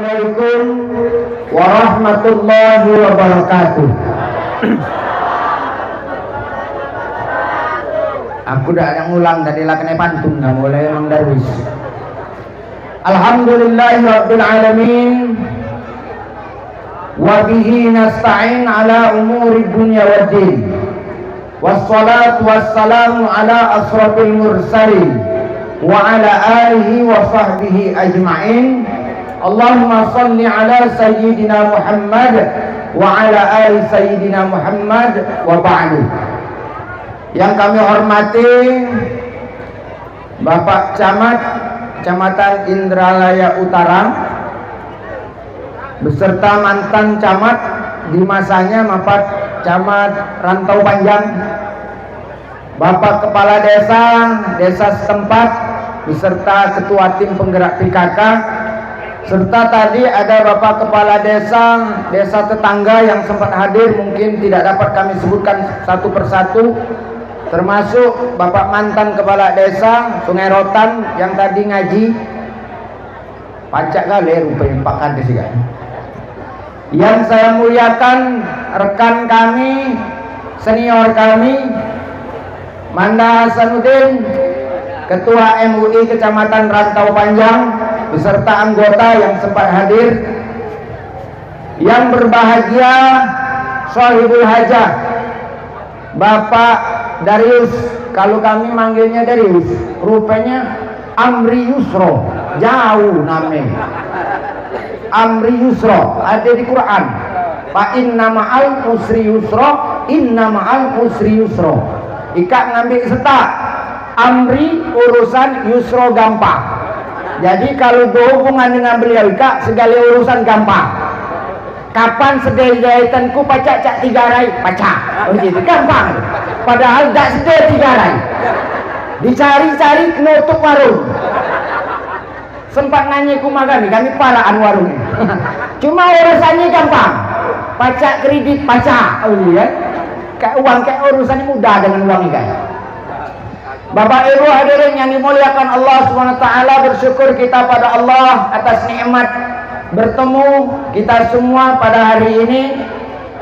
Assalamualaikum warahmatullahi wabarakatuh. Aku dah ada ngulang tadi lah kena pantun dah mulai emang darwis. Alhamdulillahirabbil alamin. Wa bihi nasta'in ala umuri dunya waddin. Wassalatu wassalamu ala asrafil mursalin wa ala alihi wa sahbihi ajma'in. Allahumma salli ala sayyidina Muhammad wa ala ali sayyidina Muhammad wa ba'du. Yang kami hormati Bapak Camat Kecamatan Indralaya Utara beserta mantan camat di masanya Mapat Camat Rantau Panjang, Bapak Kepala Desa setempat beserta Ketua Tim Penggerak PKK, serta tadi ada Bapak Kepala Desa tetangga yang sempat hadir, mungkin tidak dapat kami sebutkan satu persatu, termasuk Bapak mantan Kepala Desa Sungai Rotan yang tadi ngaji pacak kali rupanya Pak Kades kan. Yang saya muliakan rekan kami, senior kami, Manda Hasanuddin, Ketua MUI Kecamatan Rantau Panjang beserta anggota yang sempat hadir. Yang berbahagia Shahibul Hajah Bapak Darius, kalau kami manggilnya Darius, rupanya Amri Yusro, jauh namanya Amri Yusro, ada di Quran. Fa inna ma'al usri yusro, inna ma'al usri yusro. Ika ngambil setak, Amri urusan, Yusro gampang. Jadi kalau berhubungan dengan beliau Ika, segala urusan gampang. Kapan sedih jahitanku pacak cak 3 rai, pacak. Oh gitu, gampang. Padahal tak sedih 3 rai. Dicari-cari nutup warung. Sempat nanya ku makan, kami paraan warungnya. Cuma urusannya gampang. Pacak kredit, pacak. Oh iya. Kayak uang, kayak urusannya mudah dengan uang ini. Bapak Ibu hadirin yang dimuliakan Allah SWT, bersyukur kita pada Allah atas nikmat bertemu kita semua pada hari ini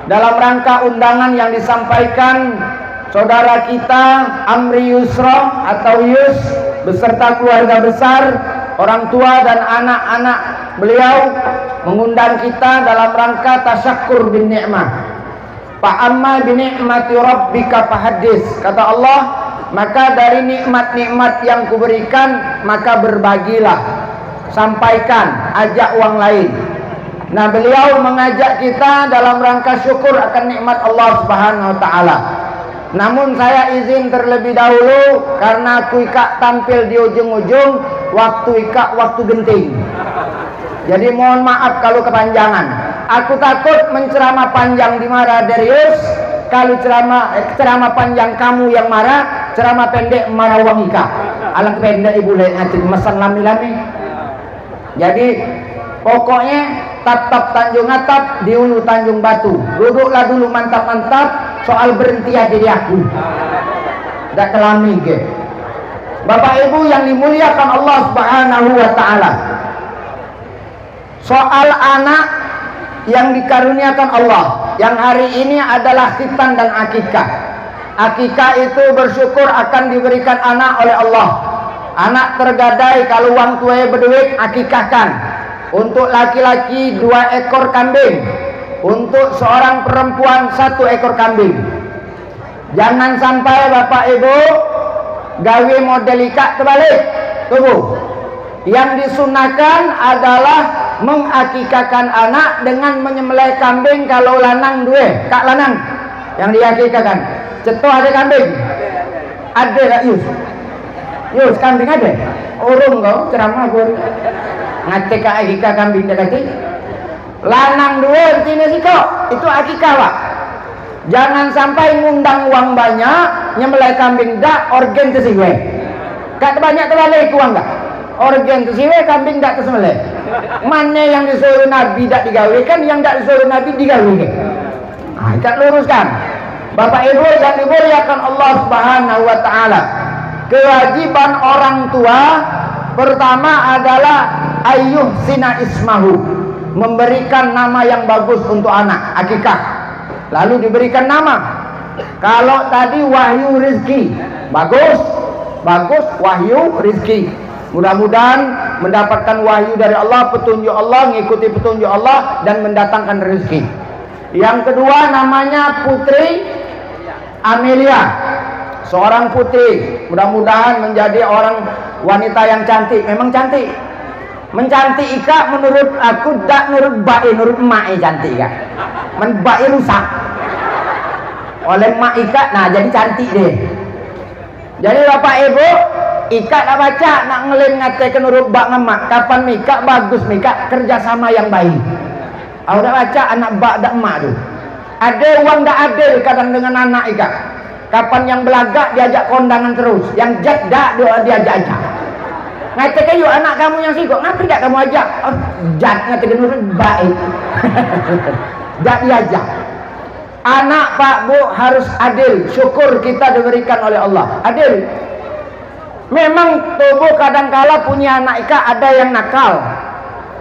dalam rangka undangan yang disampaikan saudara kita Amri Yusro atau Yus beserta keluarga besar, orang tua dan anak-anak beliau mengundang kita dalam rangka tasyakur bin ni'mah. Fa'amma bi ni'mati rabbika fahaddis, kata Allah, maka dari nikmat-nikmat yang kuberikan maka berbagilah, sampaikan, ajak orang lain. Nah, beliau mengajak kita dalam rangka syukur akan nikmat Allah Subhanahu wa taala. Namun saya izin terlebih dahulu karena aku Ika tampil di ujung-ujung, waktu Ika waktu genting. Jadi mohon maaf kalau kepanjangan. Aku takut menceramah panjang dimarah Darius. Kalau ceramah panjang kamu yang marah, ceramah pendek marah wang Ika. Alang pendek ibu lek ngatik mesan lami-lami. Jadi pokoknya tatap Tanjung Atap, di Ulu Tanjung Batu. Duduklah dulu mantap-mantap, soal berhenti aja di aku. Tak kelami ke. Bapak Ibu yang dimuliakan Allah Subhanahu wa taala. Soal anak yang dikaruniakan Allah, yang hari ini adalah khitan dan akikah. Akikah itu bersyukur akan diberikan anak oleh Allah. Anak tergadai kalau wang tuanya berduit, akikahkan. Untuk laki-laki 2 ekor kambing, untuk seorang perempuan 1 ekor kambing. Jangan sampai Bapak Ibu gawe model ikat terbalik. Tunggu. Yang disunahkan adalah mengakikahkan anak dengan menyembelih kambing kalau lanang 2, kak lanang yang diakikahkan. Ceto ada kambing? Ada tak Yus? Yus kambing ada? Urung kau ceramah gue ngatik akikah kambing tak kati. Lanang 2 begini sih kok, itu akikah Pak. Jangan sampai ngundang uang banyak, nyembelih kambing dak, organ tersiwe. Kak banyak terbalik uang dak. Organ tersiwe, kambing dak tersembelih. Mana yang disuruh Nabi dak digawekan, yang dak disuruh Nabi digawekan. Ah, kita luruskan. Bapak Ibu yang dimuliakan Allah Subhanahu wa taala. Kewajiban orang tua pertama adalah ayyuh sina ismahu, memberikan nama yang bagus untuk anak akikah, lalu diberikan nama. Kalau tadi Wahyu Rizki, bagus Wahyu Rizki, mudah-mudahan mendapatkan wahyu dari Allah, petunjuk Allah, mengikuti petunjuk Allah dan mendatangkan rezeki. Yang kedua namanya Putri Amelia, seorang putri, mudah-mudahan menjadi orang wanita yang cantik. Memang cantik, mencantik ika menurut aku tak menurut bae, menurut emak cantik kan, men bae rusak oleh emak ika, nah jadi cantik deh. Jadi bapak ibu ika nak baca nak ngelim ngatakan menurut bak emak, kapan mika bagus mika kerjasama yang baik. Aku dah baca anak bak dak emak tu ada uang dak adil kadang dengan anak ika. Kapan yang belagak diajak kondangan terus, yang jat dak diajak ajak. Ngatakan yuk anak kamu yang sikok, ngapa tidak kamu ajak? Oh, jat ngatakan menurut baik. Dak diajak. Anak Pak Bu harus adil. Syukur kita diberikan oleh Allah adil. Memang tubuh kadangkala punya anak ika ada yang nakal,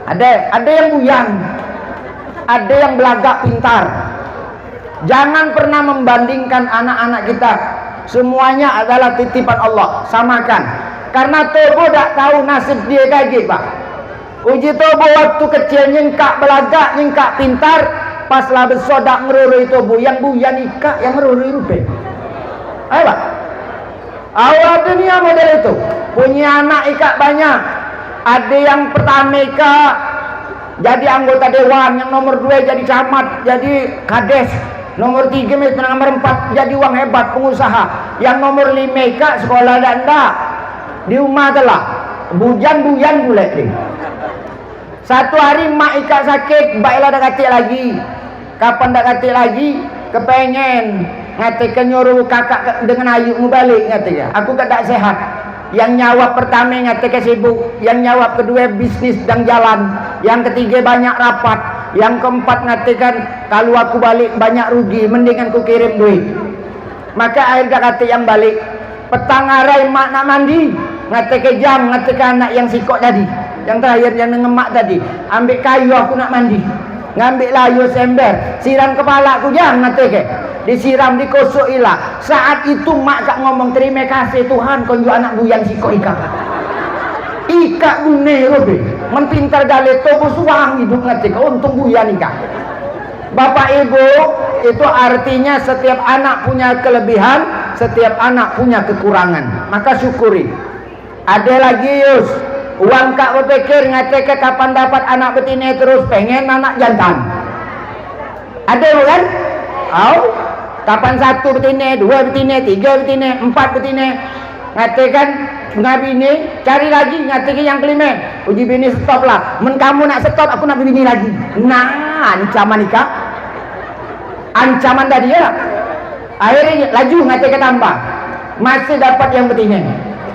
ada yang buyang, ada yang belagak pintar. Jangan pernah membandingkan anak-anak kita. Semuanya adalah titipan Allah, samakan. Karena tubuh tak tahu nasib dia kayak Pak. Uji tubuh waktu kecil nyengkak belagak, nyengkak pintar, pas lah besar dak ngerurui tubuh yang buyan ika yang ngerurui rupe. Ayo Pak. Awal dunia model itu punya anak ika banyak. Ada yang pertama ika jadi anggota dewan, yang nomor 2 jadi camat, jadi kades, nomor 3 nomor 4 jadi uang hebat pengusaha, yang nomor 5 ika sekolah danda di rumah telah bujan bulet deh. Satu hari mak ika sakit, baiklah dah katik lagi. Kapan dah katik lagi? Kepengen ngatakan nyuruh kakak dengan ayu mu balik, ngatakan aku tak sehat. Yang nyawa pertama ngatakan sibuk, yang nyawa kedua bisnis dan jalan, yang ketiga banyak rapat, yang keempat ngatakan kalau aku balik banyak rugi, mendingan ku kirim duit. Maka akhir kata yang balik petang arai mak nak mandi, ngatakan jam, ngatakan anak yang sikok tadi, yang terakhir yang ngemak tadi, ambil kayu aku nak mandi, ngambil layu sember, siram kepala aku jam, ngatakan disiram dikosok ilah. Saat itu mak kak ngomong terima kasih Tuhan konjo anak buyang sikok ika gune robe menpintar gale tobo suang hidup ngatakan untung buyang ika. Bapak ibu, itu artinya setiap anak punya kelebihan, setiap anak punya kekurangan, maka syukuri. Ada lagi Yus, uang kak berpikir ngatakan kapan dapat anak betina terus pengen anak jantan. Ada bukan? Kapan 1 betina, 2 betina, 3 betina, 4 betina, ngatakan ngabini cari lagi, ngatakan yang kelima uji bini stop lah, men kamu nak stop aku nak bini lagi. Nah ancaman nikah, ancaman tadi ya. Akhirnya laju ngatakan tambah, masih dapat yang betina.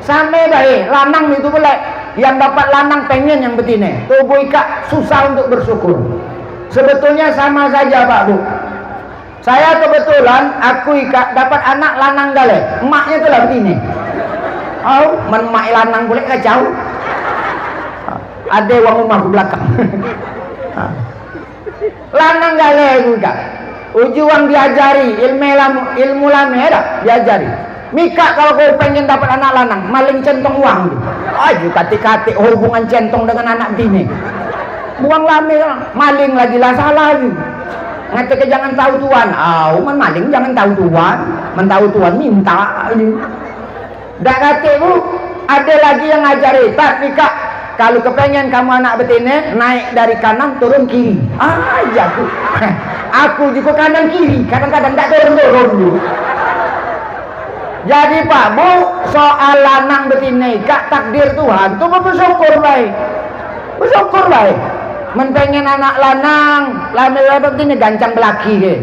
Sampai baik lanang itu boleh, yang dapat lanang pengen yang betina. Tubuh ika susah untuk bersyukur. Sebetulnya sama saja Pak Bu. Saya kebetulan aku ika dapat anak lanang gale, emaknya tuh lah betina. Memak lanang boleh kacau. Ada uang rumah ke belakang. Lanang gale aku ika. Uji uang diajari, ilmu lama dah diajari. Mika kalau kau pengen dapat anak lanang, maling centong uang. Ayo kati-kati hubungan centong dengan anak bini. Buang lama, maling lagi lah salah lagi. Ngatakan jangan tahu Tuhan. Maling jangan tahu Tuhan. Mentahu Tuhan minta. Dak kata bu, ada lagi yang ngajari. Tak Mika, kalau kepengen kamu anak betina, naik dari kanan turun kiri. Ya aku. Aku juga kanan kiri, kadang-kadang tak turun. Jadi Pak Bu, soal lanang betina kak takdir Tuhan tuh bersyukur baik. Bersyukur baik. Menpengen anak lanang, lama-lama betina gancang belaki ke.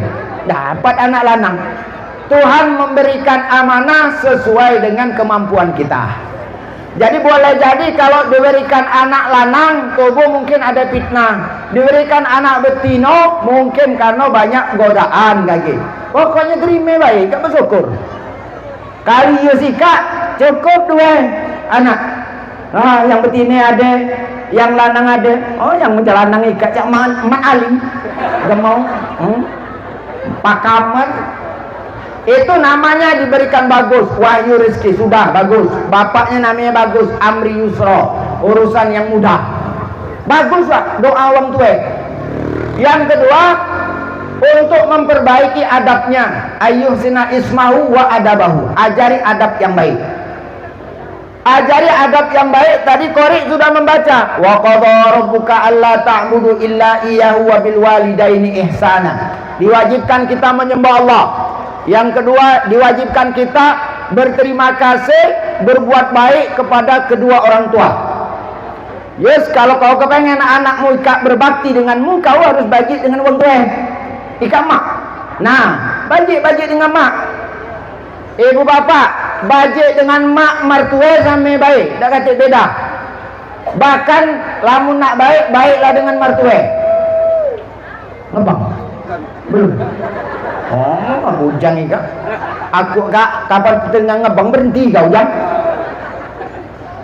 Dapat anak lanang. Tuhan memberikan amanah sesuai dengan kemampuan kita. Jadi boleh jadi kalau diberikan anak lanang, tubuh mungkin ada fitnah. Diberikan anak betino, mungkin karena banyak godaan lagi. Pokoknya terima baik, gak bersyukur. Kali Yusika cukup 2 anak. Nah, yang betina ada, yang lanang ada. Oh, yang lanang ikat cak mak ali. Gemau. Pak Kamar. Itu namanya diberikan bagus, wahyu rezeki, sudah bagus. Bapaknya namanya bagus, Amri Yusro, urusan yang mudah. Bagus Pak, doa orang tua. Yang kedua, untuk memperbaiki adabnya, ayyuhsina ismahu wa adabahu. Ajari adab yang baik. Ajari adab yang baik. Tadi Qori sudah membaca, wa qadha rabbuka alla ta'budu illa iyyahu wa bil walidaini ihsana. Diwajibkan kita menyembah Allah. Yang kedua, diwajibkan kita berterima kasih, berbuat baik kepada kedua orang tua. Yes, kalau kau kepengen anakmu ikat berbakti denganmu, kau harus bagi dengan orang tua. Ikat mak. Nah, bagi dengan mak. Ibu bapak, bagi dengan mak mertua sama baik. Tak kata beda. Bahkan lamun nak baik, baiklah dengan mertua. Ngepang? Belum. Oh, ujang ika. Aku kak kapan tengah ngebang berhenti kau ujang.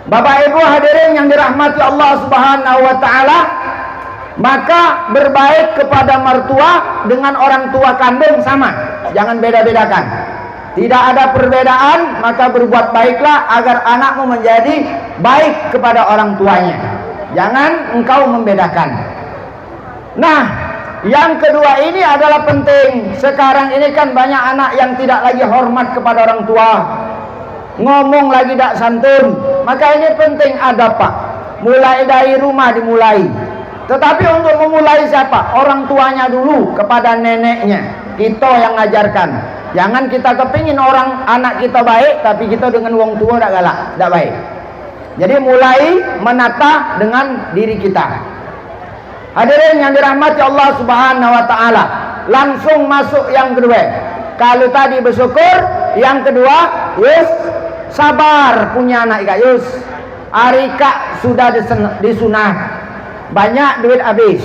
Bapak Ibu hadirin yang dirahmati Allah Subhanahu wa taala, maka berbaik kepada mertua dengan orang tua kandung sama. Jangan beda-bedakan. Tidak ada perbedaan, maka berbuat baiklah agar anakmu menjadi baik kepada orang tuanya. Jangan engkau membedakan. Nah, yang kedua ini adalah penting. Sekarang ini kan banyak anak yang tidak lagi hormat kepada orang tua, ngomong lagi tidak santun. Maka ini penting adab Pak. Mulai dari rumah dimulai. Tetapi untuk memulai siapa? Orang tuanya dulu kepada neneknya. Kita yang ngajarkan. Jangan kita kepingin orang anak kita baik, tapi kita dengan wong tua tidak galak, tidak baik. Jadi mulai menata dengan diri kita. Hadirin yang dirahmati Allah Subhanahu wa taala, langsung masuk yang kedua. Kalau tadi bersyukur, yang kedua, yes, sabar punya anak ika, yes. Arika sudah disunah. Banyak duit habis.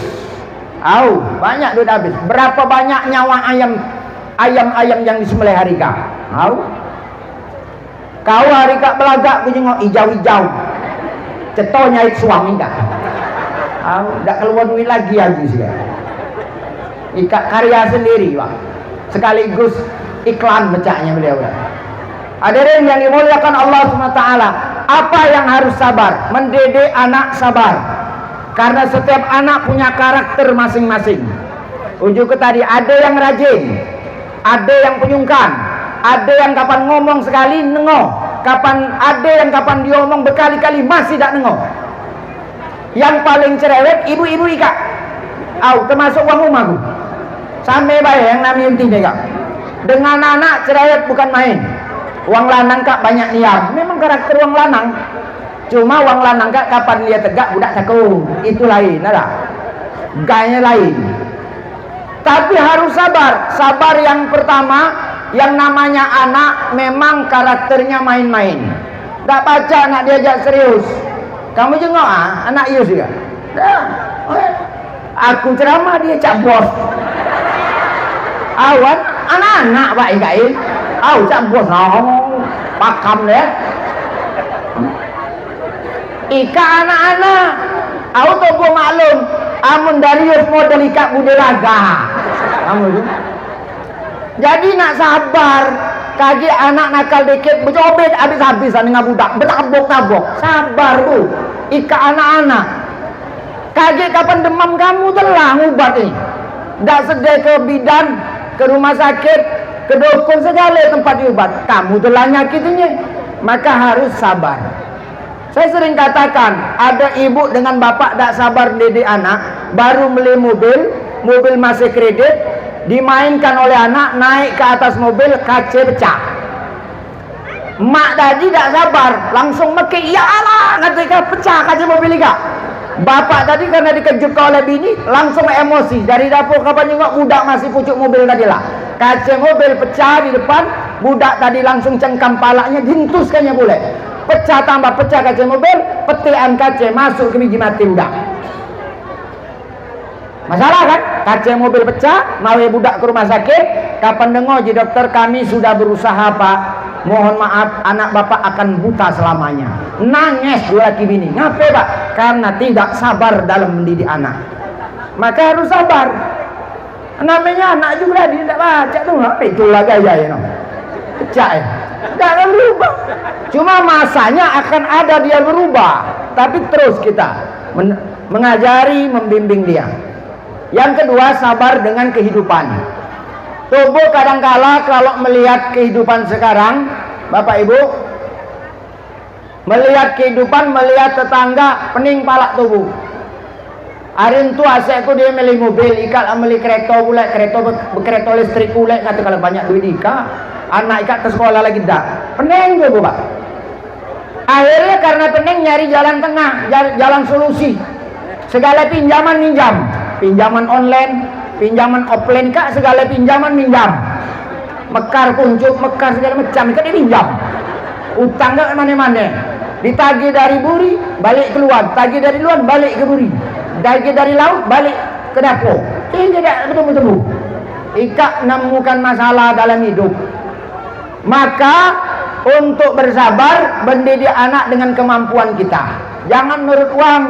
Banyak duit habis. Berapa banyak nyawa ayam yang disembelih harika? Kau harika belagak ku jengok hijau-hijau. Cetonya itu suami ika. Tak keluar duit lagi sih. Ikat karya sendiri Pak. Sekaligus iklan becaknya beliau. Hadirin yang dimuliakan Allah SWT, apa yang harus sabar? Mendidik anak sabar. Karena setiap anak punya karakter masing-masing. Ujuk ke tadi, ada yang rajin, ada yang penyungkan, ada yang kapan ngomong sekali nengok, ada yang kapan diomong berkali-kali masih tak nengok. Yang paling cerewet ibu-ibu ika. Termasuk wang rumahku. Sampai baik yang namanya intinya kak. Dengan anak cerewet bukan main. Wang lanang kak banyak niat. Memang karakter wang lanang. Cuma wang lanang kak kapan dia tegak budak cakup. Itu lain, ada. Gayanya lain. Tapi harus sabar. Sabar yang pertama, yang namanya anak memang karakternya main-main. Tak baca anak diajak serius. Kamu jengok anak Yus juga. Aku ceramah dia cak bos. Awan anak-anak Pak Ikain. Cak bos pakam deh. Ika anak-anak. Tobo maklum. Amun dari Yus model ika budelaga. Kamu itu. Jadi nak sabar. Kaki anak nakal dikit bercobet habis-habisan dengan budak bertabok-tabok. Sabar bu. Ika anak-anak. Kaki kapan demam kamu telah ngubat ini. Tak sedih ke bidan, ke rumah sakit, ke dukun segala tempat diubat. Kamu telah nyakitnya. Maka harus sabar. Saya sering katakan, ada ibu dengan bapak tak sabar didik anak, baru beli mobil masih kredit, dimainkan oleh anak, naik ke atas mobil, kaca pecah. Mak tadi tak sabar, langsung meki, ya Allah, ketika pecah kaca mobil ika. Bapak tadi karena dikejutkan oleh bini, langsung emosi. Dari dapur kapan juga budak masih pucuk mobil tadi lah. Kaca mobil pecah di depan, budak tadi langsung cengkam palanya, dihentuskannya boleh. Pecah tambah pecah kaca mobil, petian kaca masuk ke biji mati budak. Masalah kan? Kaca mobil pecah, mau budak ke rumah sakit. Kapan dengar ji dokter kami sudah berusaha Pak. mohon maaf, anak bapak akan buta selamanya. Nangis dua laki bini. Ngapain pak? Karena tidak sabar dalam mendidik anak. Maka harus sabar. Namanya anak juga dia tidak baca tuh. Itulah gaya ya, no. Pecah ya. Tidak akan berubah. Cuma masanya akan ada dia berubah. Tapi terus kita mengajari, membimbing dia. Yang kedua, sabar dengan kehidupan. Tubuh kadangkala kalau melihat kehidupan sekarang, Bapak Ibu, melihat kehidupan, melihat tetangga, pening palak tubuh. Hari itu asekku dia beli mobil, ikat beli kereta pula, kereta listrik pula, kata kalau banyak duit ikat, anak ikat ke sekolah lagi dah. Pening tubuh Pak. Akhirnya karena pening nyari jalan tengah, jalan solusi. Segala pinjaman minjam, pinjaman online, pinjaman offline kak, segala pinjaman minjam. Mekar kuncup, mekar segala macam, ikat dia pinjam. Utang gak mana-mana. Ditagih dari buri, balik keluar. Tagih dari luar, balik ke buri. Tagih dari laut, balik ke dapur. Ini tidak bertemu-temu. Ikat menemukan masalah dalam hidup. Maka untuk bersabar, mendidik anak dengan kemampuan kita. Jangan menurut uang.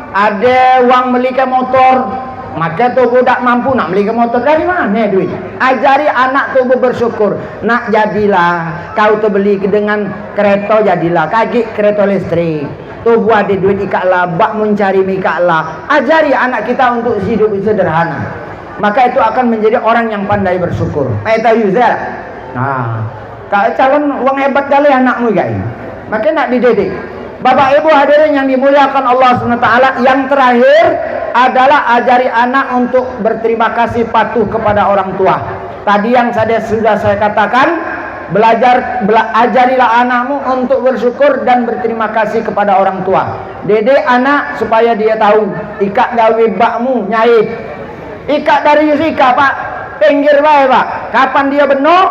Ada uang beli ke motor, maka tubuh tak mampu nak beli ke motor, dari mana duit? Ajari anak tubuh bersyukur. Nak jadilah kau terbeli dengan kereta, jadilah kaki kereta listrik. Tubuh ada duit ikatlah, bak mencari mikatlah. Ajari anak kita untuk hidup sederhana. Maka itu akan menjadi orang yang pandai bersyukur. Tahu Yuzel? Nah, kalau calon uang hebat kali anakmu guys. Maka nak dididik. Bapak Ibu hadirin yang dimuliakan Allah SWT, yang terakhir adalah ajari anak untuk berterima kasih, patuh kepada orang tua. Tadi yang sudah saya katakan, ajarilah anakmu untuk bersyukur dan berterima kasih kepada orang tua. Didik anak supaya dia tahu, ikat gawe bakmu nyait. Ikat dari Yusika Pak, pinggir bae Pak. Kapan dia benar,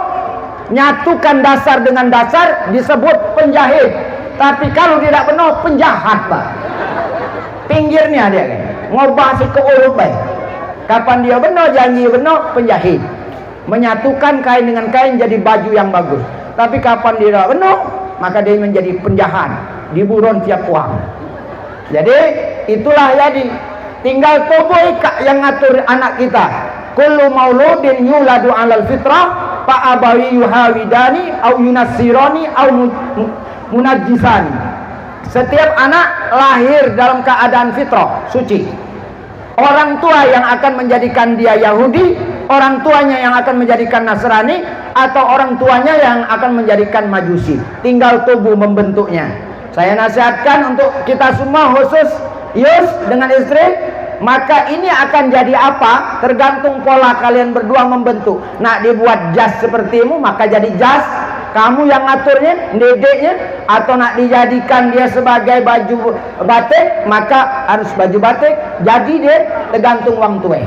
nyatukan dasar dengan dasar disebut penjahit. Tapi kalau tidak benar, penjahat Pak. Pinggirnya dia kan ngobah si keurut baik. Kapan dia benar, janji benar, penjahit. Menyatukan kain dengan kain jadi baju yang bagus. Tapi kapan dia tidak benar, maka dia menjadi penjahat, diburon tiap uang. Jadi itulah jadi tinggal tubuh ikat yang ngatur anak kita. Kullu mauludin yuladu 'alal fitrah fa abawi yuhawidani au yunassirani au munajjisani. Setiap anak lahir dalam keadaan fitrah, suci. Orang tua yang akan menjadikan dia Yahudi, orang tuanya yang akan menjadikan Nasrani, atau orang tuanya yang akan menjadikan Majusi. Tinggal tubuh membentuknya. Saya nasihatkan untuk kita semua, khusus Yus dengan istri, maka ini akan jadi apa? Tergantung pola kalian berdua membentuk. Nak dibuat jas sepertimu, maka jadi jas. Kamu yang ngaturnya, dedeknya, atau nak dijadikan dia sebagai baju batik, maka harus baju batik. Jadi dia tergantung wang tua.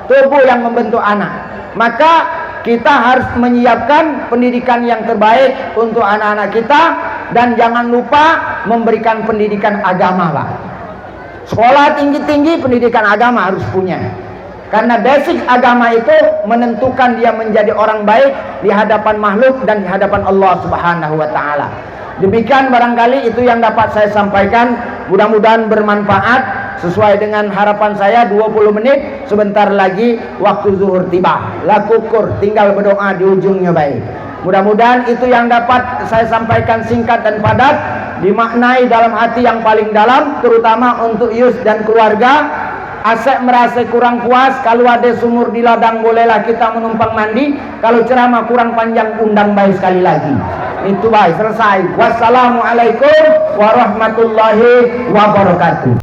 Tubuh yang membentuk anak. Maka kita harus menyiapkan pendidikan yang terbaik untuk anak-anak kita, dan jangan lupa memberikan pendidikan agama, Pak. Sekolah tinggi-tinggi pendidikan agama harus punya. Karena basic agama itu menentukan dia menjadi orang baik di hadapan makhluk dan di hadapan Allah Subhanahu wa taala. Demikian barangkali itu yang dapat saya sampaikan. Mudah-mudahan bermanfaat sesuai dengan harapan saya. 20 menit sebentar lagi waktu zuhur tiba. Lakukur, tinggal berdoa di ujungnya baik. Mudah-mudahan itu yang dapat saya sampaikan singkat dan padat, dimaknai dalam hati yang paling dalam, terutama untuk Yus dan keluarga. Asek merasa kurang puas, kalau ada sumur di ladang bolehlah kita menumpang mandi. Kalau ceramah kurang panjang, undang baik sekali lagi. Itu baik, selesai. Wassalamualaikum warahmatullahi wabarakatuh.